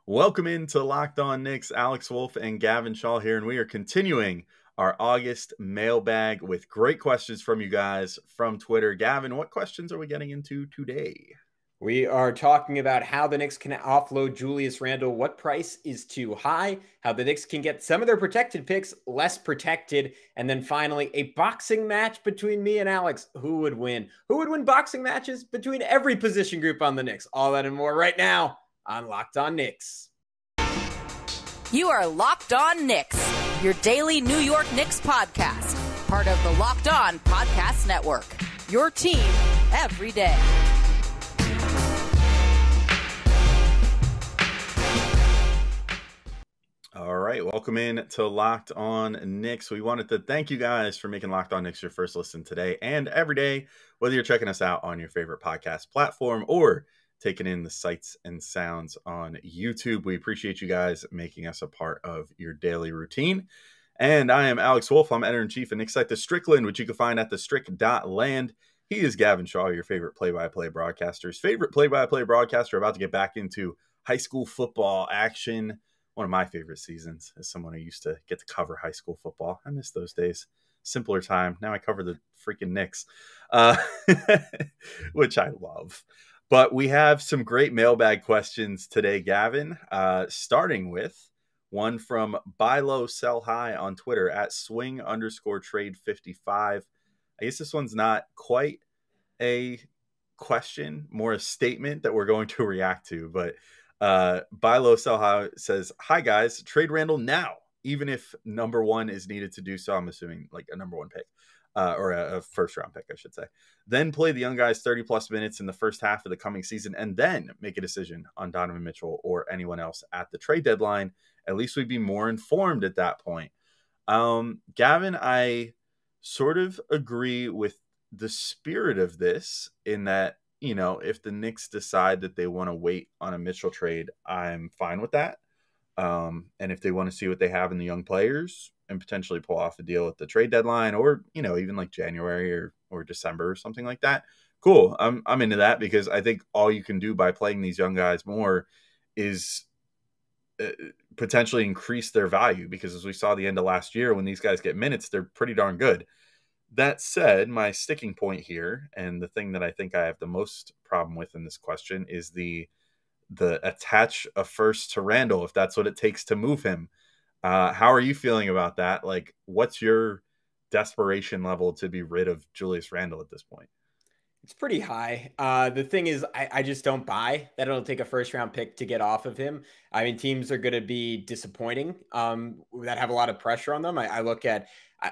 Welcome into Locked On Knicks. Alex Wolfe and Gavin Schall here, and we are continuing our August mailbag with great questions from you guys from Twitter. Gavin, what questions are we getting into today? We are talking about how the Knicks can offload Julius Randle, what price is too high, how the Knicks can get some of their protected picks less protected, and then finally a boxing match between me and Alex. Who would win? Who would win boxing matches between every position group on the Knicks? All that and more right now on Locked On Knicks. You are Locked On Knicks, your daily New York Knicks podcast, part of the Locked On Podcast Network, your team every day. All right, welcome in to Locked On Knicks. We wanted to thank you guys for making Locked On Knicks your first listen today and every day, whether you're checking us out on your favorite podcast platform or taking in the sights and sounds on YouTube. We appreciate you guys making us a part of your daily routine. And I am Alex Wolfe. I'm editor-in-chief of Knicks site The Strickland, which you can find at thestrick.land. He is Gavin Schall, your favorite play-by-play broadcaster's favorite play-by-play broadcaster, about to get back into high school football action. One of my favorite seasons as someone who used to get to cover high school football. I miss those days. Simpler time. Now I cover the freaking Knicks, which I love. But we have some great mailbag questions today, Gavin, starting with one from Buy Low, Sell High on Twitter at swing_trade55. I guess this one's not quite a question, more a statement that we're going to react to. But Buy Low, Sell High says, "Hi, guys, trade Randle now, even if number one is needed to do so." I'm assuming like a number one pick. Or a first-round pick, I should say. Then play the young guys 30-plus minutes in the first half of the coming season and then make a decision on Donovan Mitchell or anyone else at the trade deadline. At least we'd be more informed at that point. Gavin, I sort of agree with the spirit of this in that, you know, if the Knicks decide that they want to wait on a Mitchell trade, I'm fine with that. And if they want to see what they have in the young players and potentially pull off a deal at the trade deadline or, you know, even like January or December or something like that, cool. I'm into that because I think all you can do by playing these young guys more is potentially increase their value, because as we saw the end of last year, when these guys get minutes, they're pretty darn good. That said, my sticking point here, and the thing that I think I have the most problem with in this question, is the attach a first to Randle, if that's what it takes to move him. How are you feeling about that? Like, what's your desperation level to be rid of Julius Randle at this point? It's pretty high. The thing is, I just don't buy that it'll take a first-round pick to get off of him. I mean, teams are going to be disappointing that have a lot of pressure on them. I look at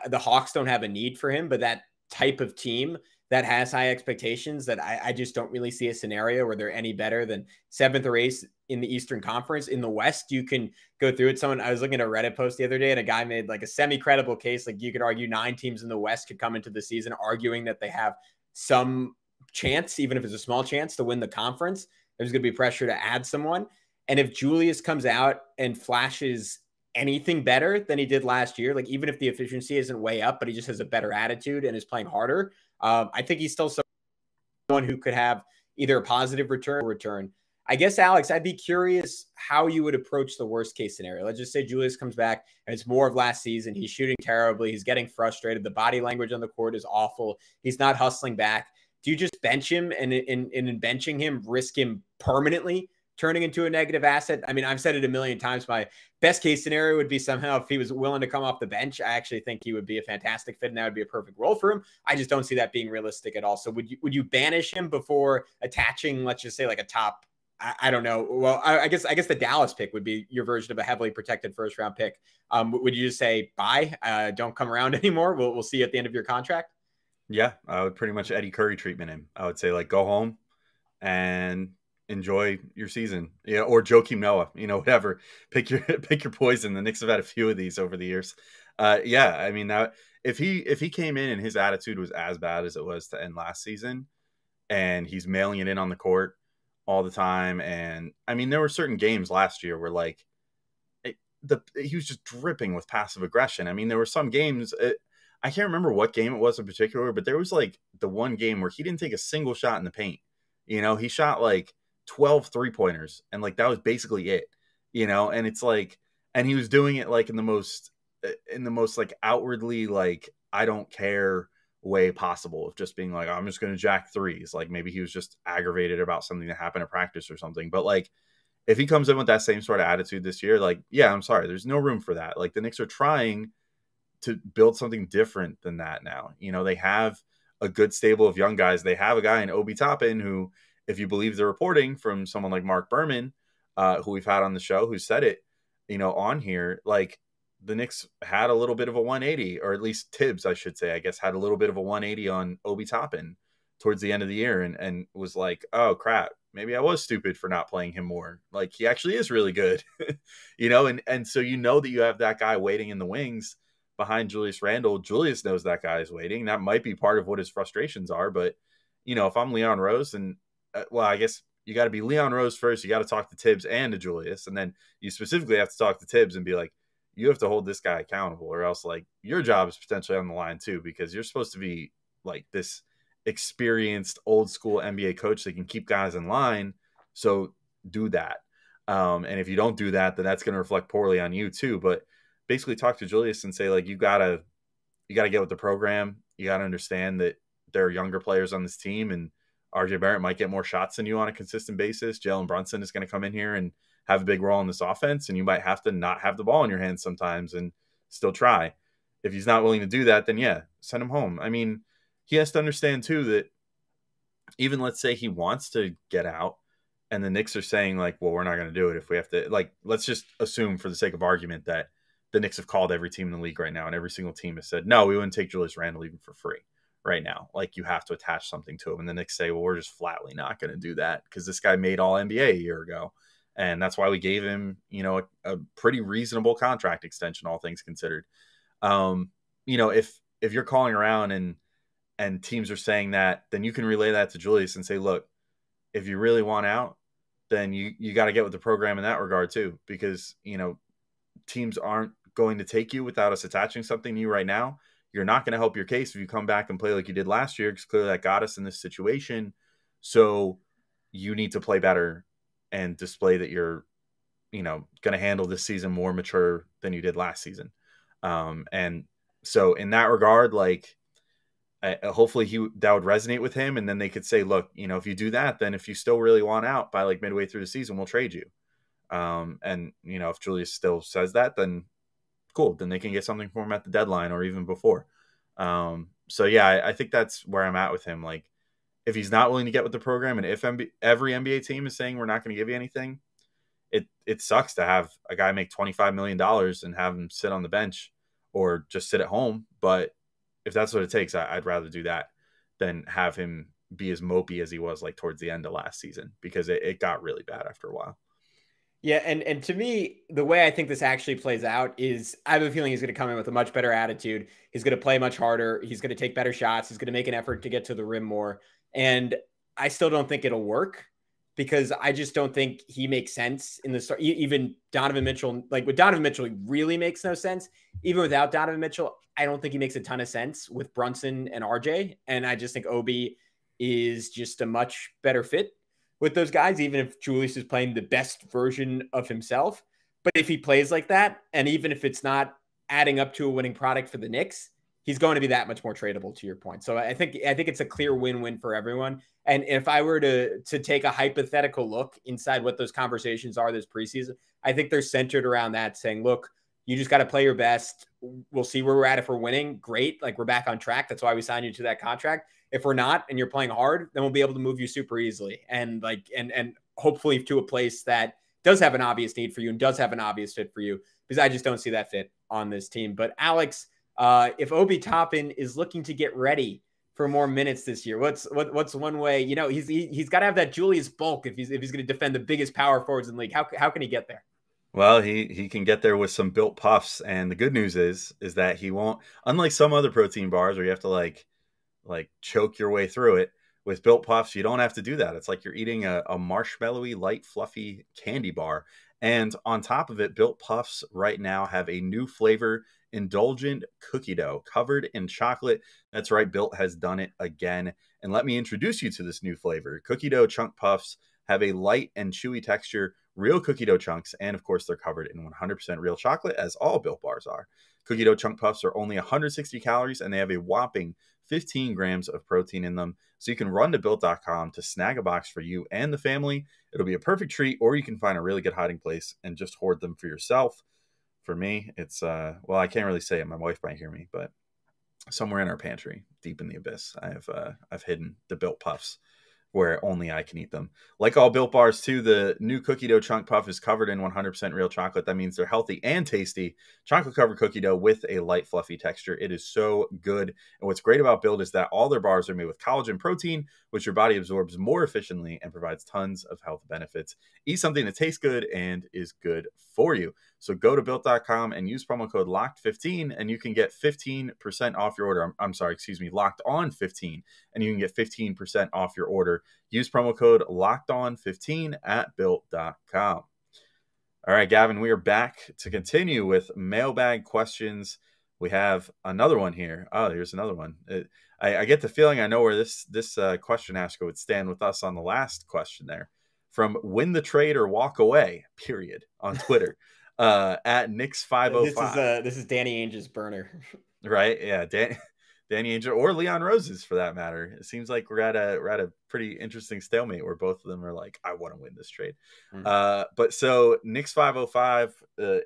the Hawks don't have a need for him, but that type of team that has high expectations, that I just don't really see a scenario where they're any better than 7th or 8th in the Eastern Conference. In the West, you can go through it. I was looking at a Reddit post the other day, and a guy made like a semi-credible case. Like, you could argue 9 teams in the West could come into the season arguing that they have some chance, even if it's a small chance, to win the conference. There's going to be pressure to add someone. And if Julius comes out and flashes anything better than he did last year, like even if the efficiency isn't way up, but he just has a better attitude and is playing harder, I think he's still someone who could have either a positive return. I guess, Alex, I'd be curious how you would approach the worst case scenario. Let's just say Julius comes back and it's more of last season. He's shooting terribly. He's getting frustrated. The body language on the court is awful. He's not hustling back. Do you just bench him and in benching him, risk him permanently turning into a negative asset? I mean, I've said it a million times. My best case scenario would be somehow if he was willing to come off the bench. I actually think he would be a fantastic fit, and that would be a perfect role for him. I just don't see that being realistic at all. So would you banish him before attaching, let's just say, like a top, I don't know. Well, I guess the Dallas pick would be your version of a heavily protected first round pick. Would you just say, bye, don't come around anymore? We'll see you at the end of your contract. Yeah, I would pretty much Eddie Curry treatment him. I would say, like, go home and enjoy your season, or Joakim Noah, whatever. Pick your poison. The Knicks have had a few of these over the years. Yeah, I mean, if he came in and his attitude was as bad as it was to end last season, and he's mailing it in on the court all the time, and I mean, there were certain games last year where like he was just dripping with passive aggression. I mean, there were some games. I can't remember what game it was in particular, but there was like the one game where he didn't take a single shot in the paint. He shot like 12 3-pointers, and like that was basically it. and it's like, and he was doing it like in the most like outwardly, like, I don't care way possible of just being like, I'm just going to jack threes. Like maybe he was just aggravated about something that happened at practice or something. But like, if he comes in with that same sort of attitude this year, like, yeah, I'm sorry, there's no room for that. Like the Knicks are trying to build something different than that now. They have a good stable of young guys. They have a guy in Obi Toppin who, if you believe the reporting from someone like Mark Berman, who we've had on the show, who said it, on here, like the Knicks had a little bit of a 180, or at least Tibbs, I should say, I guess, had a little bit of a 180 on Obi Toppin towards the end of the year and was like, oh crap, maybe I was stupid for not playing him more. Like he actually is really good, and so that you have that guy waiting in the wings behind Julius Randle. Julius knows that guy is waiting. That might be part of what his frustrations are. But, if I'm Leon Rose, and I guess you got to be Leon Rose first. You got to talk to Tibbs and to Julius. And then you specifically have to talk to Tibbs and be like, you have to hold this guy accountable, or else like your job is potentially on the line too, because you're supposed to be like this experienced old school NBA coach that can keep guys in line. So do that. And if you don't do that, then that's going to reflect poorly on you too. But basically talk to Julius and say, like, you gotta get with the program. You gotta understand that there are younger players on this team, and RJ Barrett might get more shots than you on a consistent basis. Jalen Brunson is going to come in here and have a big role in this offense, and you might have to not have the ball in your hands sometimes and still try. If he's not willing to do that, then yeah, send him home. I mean, he has to understand too that even let's say he wants to get out, and the Knicks are saying like, well, we're not going to do it if we have to. Like, let's just assume for the sake of argument that the Knicks have called every team in the league right now, and every single team has said, no, we wouldn't take Julius Randle even for free right now. Like, you have to attach something to him. And the Knicks say, well, we're just flatly not going to do that because this guy made all NBA a year ago. And that's why we gave him, a pretty reasonable contract extension, all things considered. If you're calling around and teams are saying that, then you can relay that to Julius and say, look, if you really want out, then you got to get with the program in that regard too, because, teams aren't going to take you without us attaching something to you right now. You're not going to help your case if you come back and play like you did last year, because clearly that got us in this situation. So you need to play better and display that you're, going to handle this season more mature than you did last season. And so in that regard, like, hopefully that would resonate with him. And then they could say, look, if you do that, then if you still really want out by like midway through the season, we'll trade you. And if Julius still says that, then cool. Then they can get something for him at the deadline or even before. So yeah, I think that's where I'm at with him. Like, if he's not willing to get with the program, and if every NBA team is saying we're not going to give you anything, it sucks to have a guy make $25 million and have him sit on the bench or just sit at home. But if that's what it takes, I'd rather do that than have him be as mopey as he was like towards the end of last season, because it got really bad after a while. Yeah, and to me, the way I think this actually plays out is I have a feeling he's going to come in with a much better attitude. He's going to play much harder. He's going to take better shots. He's going to make an effort to get to the rim more. And I still don't think it'll work, because I just don't think he makes sense in the start. Even Donovan Mitchell, like with Donovan Mitchell, he really makes no sense. Even without Donovan Mitchell, I don't think he makes a ton of sense with Brunson and RJ. And I just think Obi is just a much better fit with those guys, even if Julius is playing the best version of himself. But if he plays like that, and even if it's not adding up to a winning product for the Knicks, he's going to be that much more tradable, to your point. So I think it's a clear win-win for everyone. And if I were to take a hypothetical look inside what those conversations are this preseason, I think they're centered around that, saying, look, you just got to play your best. We'll see where we're at. If we're winning, great. Like, we're back on track. That's why we signed you to that contract. If we're not, and you're playing hard, then we'll be able to move you super easily. And hopefully to a place that does have an obvious need for you and does have an obvious fit for you, because I just don't see that fit on this team. But Alex, if Obi Toppin is looking to get ready for more minutes this year, what's one way, he's got to have that Julius bulk if he's going to defend the biggest power forwards in the league. How can he get there? Well, he can get there with some built puffs, and the good news is that he won't, unlike some other protein bars where you have to like choke your way through it. With built puffs, you don't have to do that. It's like you're eating a marshmallowy, light, fluffy candy bar. And on top of it, built puffs right now have a new flavor, indulgent cookie dough covered in chocolate. That's right, Built has done it again. And let me introduce you to this new flavor. Cookie dough chunk puffs have a light and chewy texture, real cookie dough chunks, and of course, they're covered in 100% real chocolate, as all Built Bars are. Cookie dough chunk puffs are only 160 calories, and they have a whopping 15 grams of protein in them. So you can run to Built.com to snag a box for you and the family. It'll be a perfect treat, or you can find a really good hiding place and just hoard them for yourself. For me, it's, well, I can't really say it. My wife might hear me, but somewhere in our pantry, deep in the abyss, I've hidden the Built Puffs where only I can eat them. Like all Built Bars too, the new cookie dough chunk puff is covered in 100% real chocolate. That means they're healthy and tasty. Chocolate covered cookie dough with a light, fluffy texture. It is so good. And what's great about Built is that all their bars are made with collagen protein, which your body absorbs more efficiently and provides tons of health benefits. Eat something that tastes good and is good for you. So go to Built.com and use promo code LOCKED15 and you can get 15% off your order. I'm sorry, excuse me, Locked On 15, and you can get 15% off your order. Use promo code LOCKEDON15 at Built.com. All right, Gavin, we are back to continue with mailbag questions. We have another one here. Oh, here's another one. I get the feeling I know where this question asker would stand with us on the last question there. From Win the Trade or Walk Away, period, on Twitter. At Knicks505. This is Danny Ainge's burner. Right? Yeah, Danny Ainge or Leon Rose's for that matter. It seems like we're at a pretty interesting stalemate where both of them are like, I want to win this trade. But so Knicks505,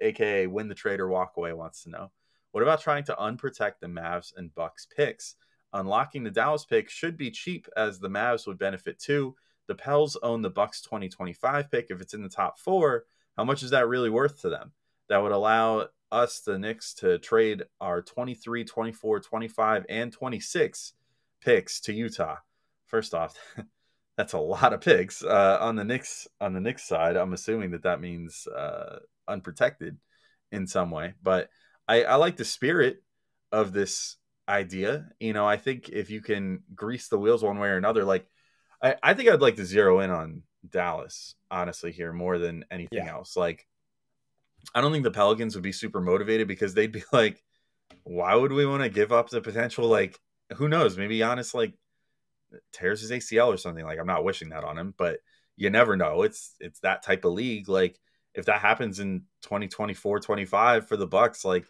aka Win the Trade or Walk Away, wants to know, what about trying to unprotect the Mavs and Bucks picks? Unlocking the Dallas pick should be cheap, as the Mavs would benefit too. The Pels own the Bucks 2025 pick. If it's in the top 4, how much is that really worth to them? That would allow us, the Knicks, to trade our 23, 24, 25, and 26 picks to Utah. First off, that's a lot of picks. On the Knicks side, I'm assuming that means unprotected in some way. But I like the spirit of this idea. You know, I think if you can grease the wheels one way or another, like I think I'd like to zero in on Dallas, honestly, here more than anything else. Like, I don't think the Pelicans would be super motivated, because they'd be like, why would we want to give up the potential? Like, who knows? Maybe Giannis like tears his ACL or something. Like, I'm not wishing that on him, but you never know. It's that type of league. Like, if that happens in 2024, 25 for the Bucks, like,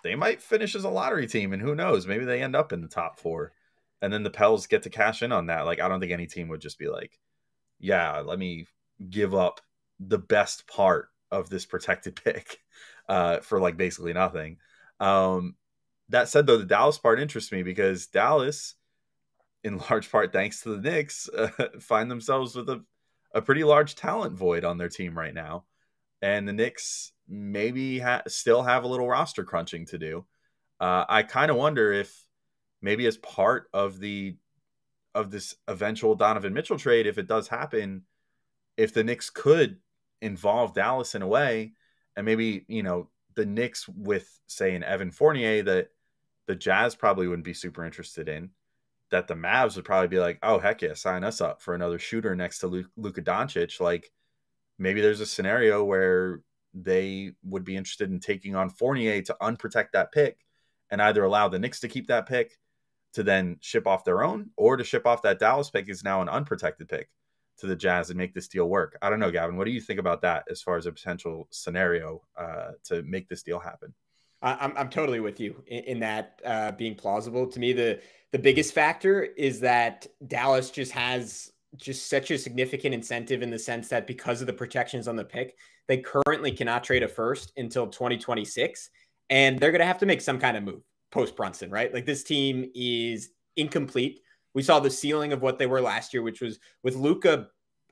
they might finish as a lottery team, and who knows? Maybe they end up in the top 4, and then the Pels get to cash in on that. Like, I don't think any team would just be like, yeah, let me give up the best part of this protected pick for like basically nothing. That said, though, the Dallas part interests me, because Dallas, in large part thanks to the Knicks, find themselves with a pretty large talent void on their team right now. And the Knicks maybe still have a little roster crunching to do. I kind of wonder if maybe as part of this eventual Donovan Mitchell trade, if it does happen, if the Knicks could involve Dallas in a way, and maybe, you know, the Knicks with, say, an Evan Fournier that the Jazz probably wouldn't be super interested in, that the Mavs would probably be like, oh, heck yeah, sign us up for another shooter next to Luka Doncic. Like, maybe there's a scenario where they would be interested in taking on Fournier to unprotect that pick, and either allow the Knicks to keep that pick to then ship off their own, or to ship off that Dallas pick is now an unprotected pick to the Jazz and make this deal work. I don't know, Gavin. What do you think about that as far as a potential scenario to make this deal happen? I'm totally with you in that being plausible. To me, the biggest factor is that Dallas just has such a significant incentive, in the sense that because of the protections on the pick, they currently cannot trade a first until 2026. And they're going to have to make some kind of move post Brunson, right? Like, this team is incomplete. We saw the ceiling of what they were last year, which was with Luka.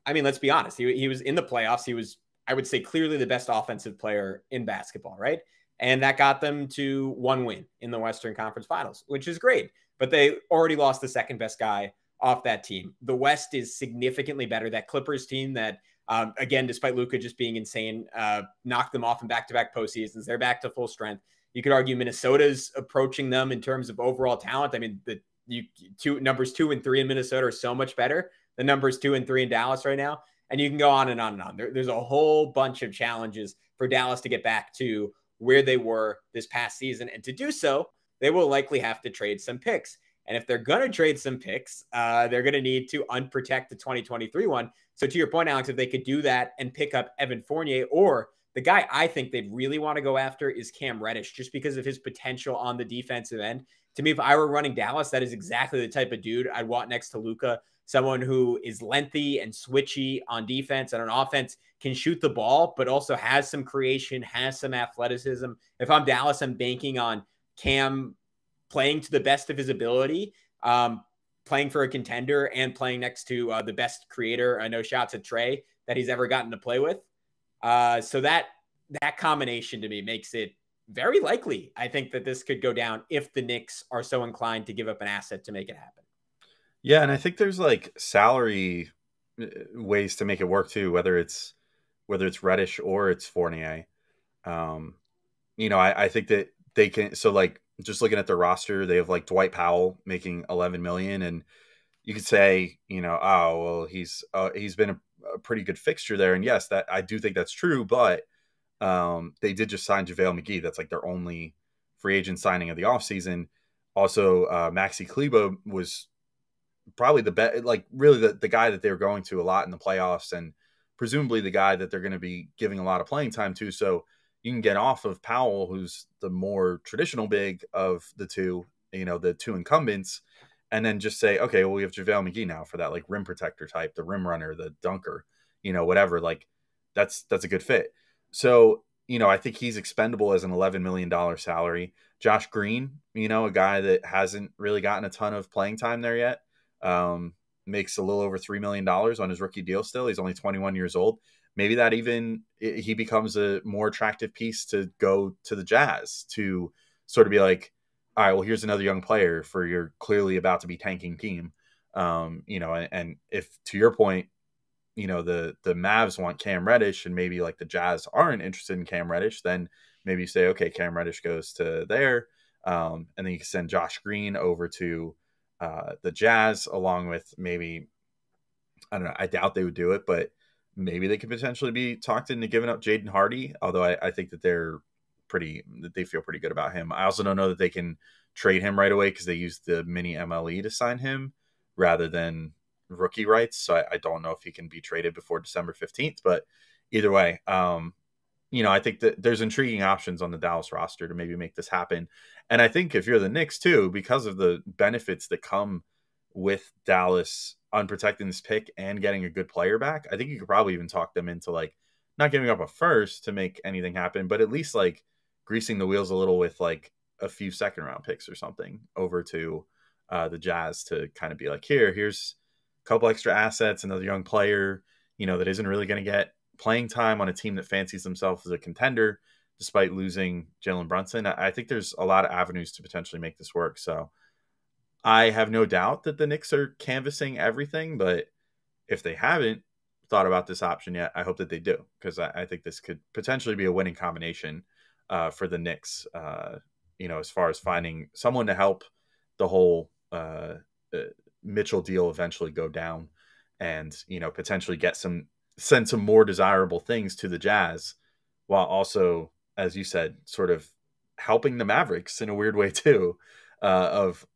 I mean, let's be honest. He was in the playoffs. He was, I would say, clearly the best offensive player in basketball, right? And that got them to 1 win in the Western Conference Finals, which is great. But they already lost the second best guy off that team. The West is significantly better. That Clippers team that, again, despite Luka just being insane, knocked them off in back-to-back postseasons. They're back to full strength. You could argue Minnesota's approaching them in terms of overall talent. I mean, numbers 2 and 3 in Minnesota are so much better than numbers 2 and 3 in Dallas right now. And you can go on and on and on. There's a whole bunch of challenges for Dallas to get back to where they were this past season. And to do so, they will likely have to trade some picks. And if they're going to trade some picks, they're going to need to unprotect the 2023 one. So to your point, Alex, if they could do that and pick up Evan Fournier, or the guy I think they'd really want to go after is Cam Reddish, just because of his potential on the defensive end. To me, if I were running Dallas, that is exactly the type of dude I'd want next to Luka. Someone who is lengthy and switchy on defense, and on offense can shoot the ball, but also has some creation, has some athleticism. If I'm Dallas, I'm banking on Cam playing to the best of his ability, playing for a contender and playing next to the best creator, I know shots at Trey, that he's ever gotten to play with. So that combination to me makes it very likely, I think, that this could go down if the Knicks are so inclined to give up an asset to make it happen. Yeah, and I think there's like salary ways to make it work too, whether it's Reddish or it's Fournier. I think that they can. So like just looking at their roster, they have like Dwight Powell making $11 million, and you could say, oh well, he's been a pretty good fixture there, and yes, that I do think that's true, but they did just sign JaVale McGee. That's like their only free agent signing of the offseason. Also, Maxi Kleber was probably the best, like really the guy that they were going to a lot in the playoffs, and presumably the guy that they're going to be giving a lot of playing time to. So you can get off of Powell, who's the more traditional big of the two, the two incumbents, and then just say, okay, well, we have JaVale McGee now for that like rim protector type, the rim runner, the dunker, whatever. Like that's a good fit. So, I think he's expendable as an $11 million salary. Josh Green, a guy that hasn't really gotten a ton of playing time there yet. Makes a little over $3 million on his rookie deal still. He's only 21 years old. Maybe that he becomes a more attractive piece to go to the Jazz, to sort of be like, all right, well, here's another young player for your clearly about to be tanking team. And if, to your point, the Mavs want Cam Reddish and maybe like the Jazz aren't interested in Cam Reddish, then maybe you say, okay, Cam Reddish goes to there. And then you can send Josh Green over to the Jazz, along with maybe, I don't know, I doubt they would do it, but maybe they could potentially be talked into giving up Jaden Hardy, although I think that they feel pretty good about him. I also don't know that they can trade him right away because they used the mini MLE to sign him rather than rookie rights. So I don't know if he can be traded before December 15th, but either way, I think that there's intriguing options on the Dallas roster to maybe make this happen. And I think if you're the Knicks too, because of the benefits that come with Dallas unprotecting this pick and getting a good player back, I think you could probably even talk them into like not giving up a first to make anything happen, but at least like greasing the wheels a little with like a few second round picks or something over to the Jazz to kind of be like, here's a couple extra assets, another young player, that isn't really going to get playing time on a team that fancies themselves as a contender despite losing Jalen Brunson. I think there's a lot of avenues to potentially make this work. So I have no doubt that the Knicks are canvassing everything, but if they haven't thought about this option yet, I hope that they do, because I think this could potentially be a winning combination for the Knicks, as far as finding someone to help the whole Mitchell deal eventually go down, and, potentially send some more desirable things to the Jazz, while also, as you said, sort of helping the Mavericks in a weird way too, of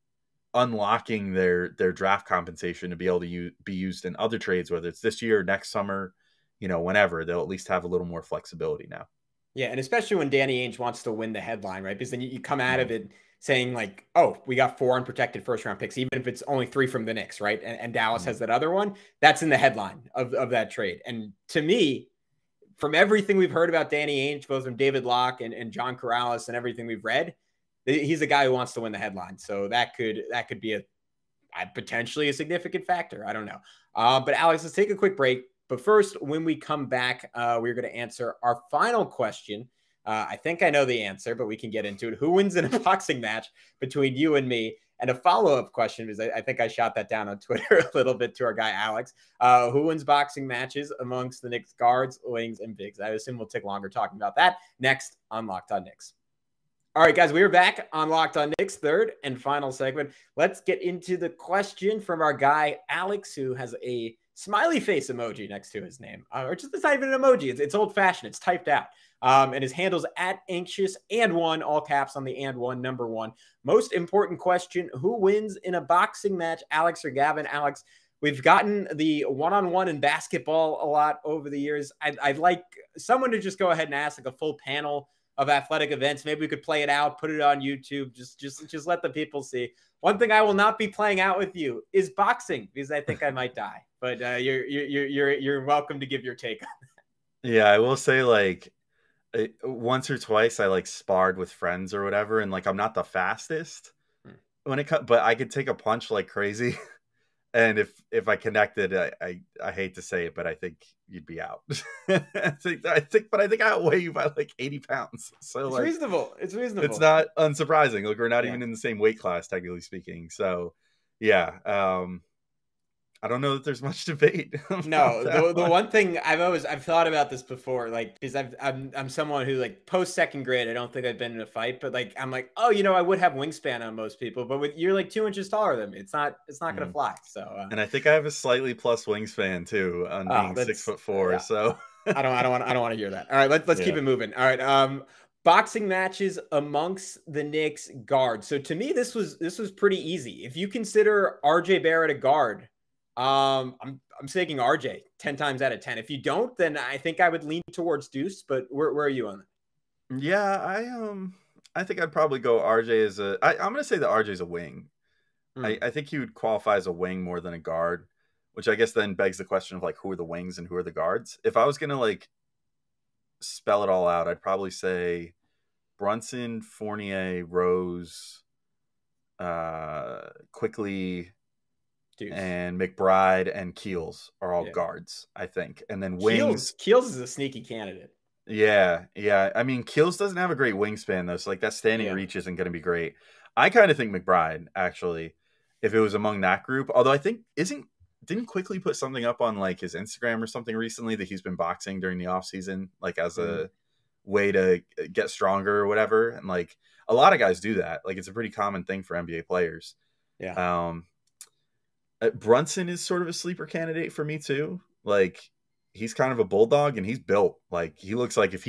unlocking their draft compensation to be able to be used in other trades, whether it's this year, next summer, whenever. They'll at least have a little more flexibility now. Yeah, and especially when Danny Ainge wants to win the headline, right? Because then you come out of it saying like, oh, we got 4 unprotected first-round picks, even if it's only 3 from the Knicks, right? And Dallas has that other one. That's in the headline of that trade. And to me, from everything we've heard about Danny Ainge, both from David Locke and John Corrales and everything we've read, he's a guy who wants to win the headline. So that could be potentially a significant factor. I don't know. But Alex, let's take a quick break. But first, when we come back, we're going to answer our final question. I think I know the answer, but we can get into it. Who wins in a boxing match between you and me? And a follow-up question, because I think I shot that down on Twitter a little bit to our guy, Alex. Who wins boxing matches amongst the Knicks guards, wings, and bigs? I assume we'll take longer talking about that next on Locked On Knicks. All right, guys, we are back on Locked On Knicks, third and final segment. Let's get into the question from our guy, Alex, who has a smiley face emoji next to his name. Or just, it's not even an emoji. It's old-fashioned. It's typed out. And his handle's at anxious and one, all caps on the and one, number one. Most important question, who wins in a boxing match, Alex or Gavin? Alex, we've gotten the one-on-one in basketball a lot over the years. I'd like someone to just go ahead and ask like a full panel of athletic events. Maybe we could play it out, put it on YouTube, just let the people see. One thing I will not be playing out with you is boxing, because I think I might die. But you're welcome to give your take on that. Yeah, I will say, like, once or twice I like sparred with friends or whatever, and like I'm not the fastest when it comes, but I could take a punch like crazy. And if I connected, I hate to say it, but I think you'd be out. I think I outweigh you by like 80 pounds. So It's like, reasonable. It's reasonable. It's not unsurprising. Like, we're not even in the same weight class, technically speaking. So yeah, I don't know that there's much debate. No, the one thing I've thought about this before, like, because I'm someone who, like, post second grade, I don't think I've been in a fight, but like I'm like, oh, I would have wingspan on most people, but you're like 2 inches taller than me. It's not gonna fly. So and I think I have a slightly plus wingspan too on being 6'4". Yeah. So I don't want to hear that. All right, let's keep it moving. All right, boxing matches amongst the Knicks guards. So to me, this was pretty easy. If you consider RJ Barrett a guard, I'm taking RJ 10 times out of 10. If you don't, then I think I would lean towards Deuce. But where are you on that? Yeah, I think I'd probably go RJ as I'm gonna say that RJ's a wing. I think he would qualify as a wing more than a guard, which I guess then begs the question of like, who are the wings and who are the guards? If I was gonna like spell it all out, I'd probably say Brunson, Fournier, Rose, Quickly, Deuce, and McBride and Keels are all guards, I think. And then wings. Keels is a sneaky candidate. Yeah. I mean, Keels doesn't have a great wingspan though, so like that standing reach isn't going to be great. I kind of think McBride, actually, if it was among that group. Although I think didn't Quickly put something up on like his Instagram or something recently that he's been boxing during the off season, like as a way to get stronger or whatever. And like a lot of guys do that. Like it's a pretty common thing for NBA players. Yeah. Brunson is sort of a sleeper candidate for me too. Like he's kind of a bulldog and he's built. Like he looks like if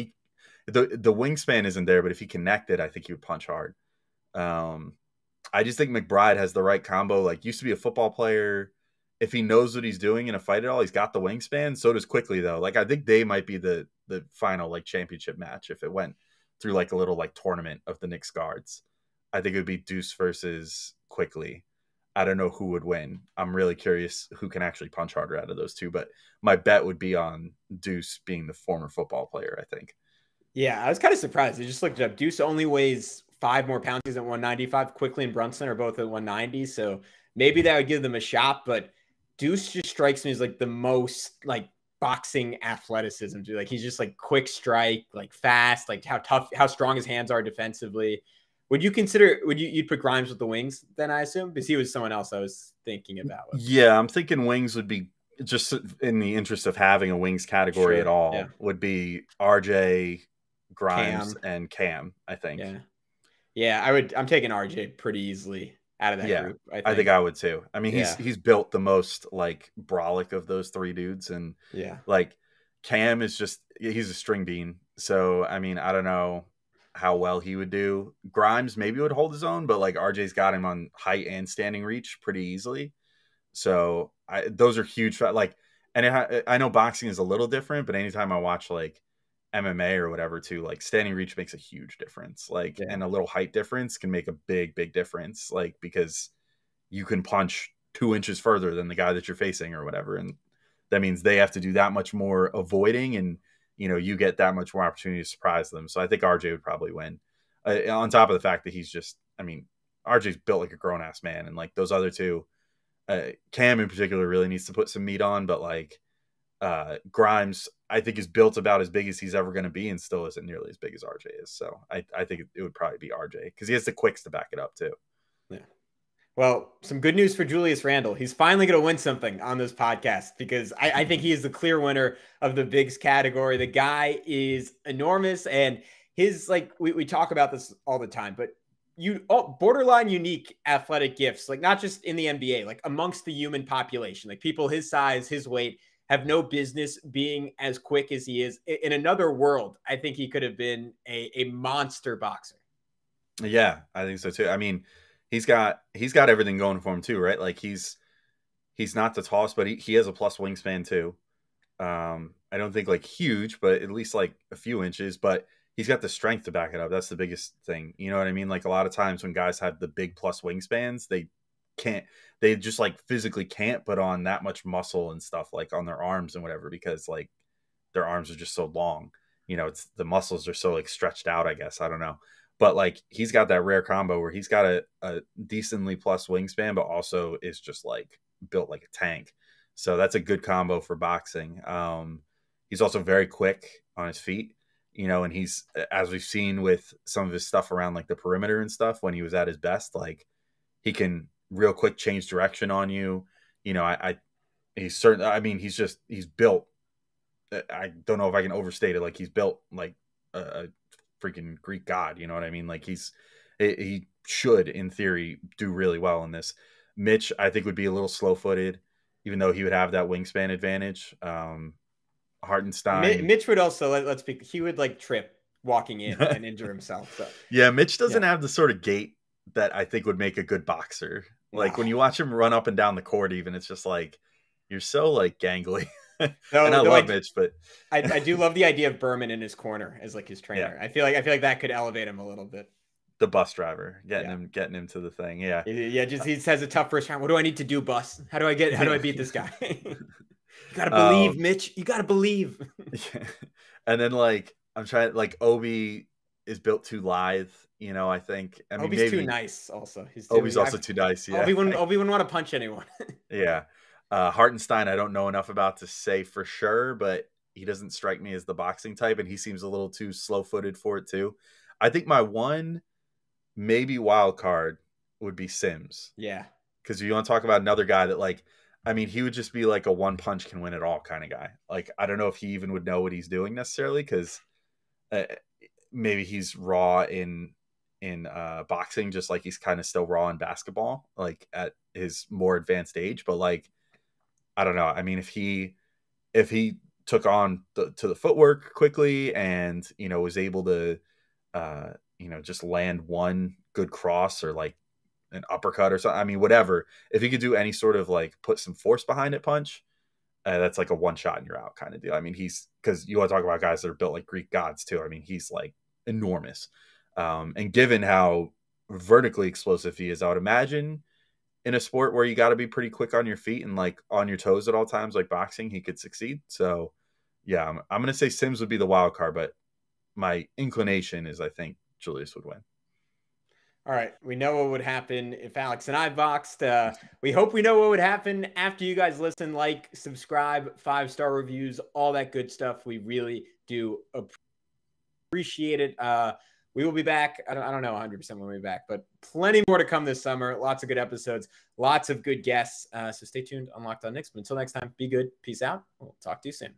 the wingspan isn't there, but if he connected, I think he would punch hard. I just think McBride has the right combo. Like used to be a football player. If he knows what he's doing in a fight at all, he's got the wingspan. So does Quickly though. Like I think they might be the final like championship match if it went through like a little like tournament of the Knicks guards. I think it would be Deuce versus Quickly. I don't know who would win. I'm really curious who can actually punch harder out of those two, but my bet would be on Deuce being the former football player, I think. Yeah, I was kind of surprised. I just looked it up. Deuce only weighs 5 more pounds. He's at 195. Quickly and Brunson are both at 190. So maybe that would give them a shot, but Deuce just strikes me as like the most like boxing athleticism. Dude. Like he's just like quick strike, like fast, like how strong his hands are defensively. Would you consider, you'd put Grimes with the wings then, I assume? Because he was someone else I was thinking about. Yeah, I'm thinking wings would be, just in the interest of having a wings category at all, would be RJ, Grimes, and Cam, I think. Yeah, I'm taking RJ pretty easily out of that group. I think I would too. I mean, he's built the most like brolic of those three dudes. And like Cam is just, he's a string bean. So, I mean, I don't know how well he would do. Grimes maybe would hold his own, but like RJ's got him on height and standing reach pretty easily. So those are huge. Like, and I know boxing is a little different, but anytime I watch like MMA or whatever too, like standing reach makes a huge difference. Like, and a little height difference can make a big difference. Like, because you can punch 2 inches further than the guy that you're facing or whatever. And that means they have to do that much more avoiding, and you get that much more opportunity to surprise them. So I think RJ would probably win. On top of the fact that he's just, I mean, RJ's built like a grown-ass man. And like those other two, Cam in particular really needs to put some meat on. But like Grimes, I think is built about as big as he's ever going to be and still isn't nearly as big as RJ is. So I think it would probably be RJ because he has the quicks to back it up too. Yeah. Well, some good news for Julius Randle. He's finally going to win something on this podcast because I think he is the clear winner of the bigs category. The guy is enormous, and his, like, we talk about this all the time, but borderline unique athletic gifts, like not just in the NBA, like amongst the human population, like people his size, his weight have no business being as quick as he is. In another world, I think he could have been a monster boxer. Yeah, I think so too. I mean, he's got everything going for him too, right? Like he's not the tallest, but he has a plus wingspan too. I don't think like huge, but at least like a few inches, but he's got the strength to back it up. That's the biggest thing. You know what I mean? Like a lot of times when guys have the big plus wingspans, they just like physically can't put on that much muscle and stuff like on their arms and whatever, because like their arms are just so long, you know, it's the muscles are so like stretched out, I guess. I don't know. But like he's got that rare combo where he's got a decently plus wingspan, but also is just like built like a tank. So that's a good combo for boxing. He's also very quick on his feet, you know, and he's, as we've seen with some of his stuff around like the perimeter and stuff when he was at his best, like he can real quick change direction on you. You know, he's certain. I mean, he's built. I don't know if I can overstate it. Like he's built like a freaking Greek god. You know what I mean? Like he should, in theory, do really well in this. Mitch, I think, would be a little slow-footed, even though he would have that wingspan advantage. Hartenstein. Mitch would also, let's be, he would like trip walking in and injure himself. So. Yeah, Mitch doesn't have the sort of gait that I think would make a good boxer. Like when you watch him run up and down the court, even it's just like you're so like gangly. And I love Mitch, but I do love the idea of Berman in his corner as like his trainer. Yeah. I feel like that could elevate him a little bit. The bus driver, getting him to the thing. Yeah. Just he has a tough first round. What do I need to do, bus? How do I beat this guy? You gotta believe, Mitch. You gotta believe. Yeah. And then like I'm trying, like Obi is built too lithe, you know. I think. I mean, Obi's too nice. Also, Obi's also too nice. Yeah. Obi wouldn't want to punch anyone. Yeah. Hartenstein, I don't know enough about to say for sure, but he doesn't strike me as the boxing type, and he seems a little too slow-footed for it too. I think my one maybe wild card would be Sims. Yeah. Because you want to talk about another guy that like. I mean, he would just be like a one punch can win it all kind of guy. Like, I don't know if he even would know what he's doing necessarily, because maybe he's raw in boxing, just like he's kind of still raw in basketball, like at his more advanced age. But like, I don't know. I mean, if he took on to the footwork quickly and, you know, was able to, you know, just land one good cross or like an uppercut or something. I mean, whatever. If he could do any sort of like put some force behind it punch, that's like a one shot and you're out kind of deal. I mean, because you want to talk about guys that are built like Greek gods too. I mean, he's like enormous. And given how vertically explosive he is, I would imagine in a sport where you got to be pretty quick on your feet and like on your toes at all times, like boxing, he could succeed. So yeah, I'm going to say Sims would be the wild card, but my inclination is I think Julius would win. All right. We know what would happen if Alex and I boxed. We hope we know what would happen after you guys listen, like, subscribe, 5-star reviews, all that good stuff. We really do appreciate it. We will be back. I don't know 100% when we'll be back, but plenty more to come this summer. Lots of good episodes, lots of good guests. So stay tuned on Locked On Knicks. But until next time, be good. Peace out. We'll talk to you soon.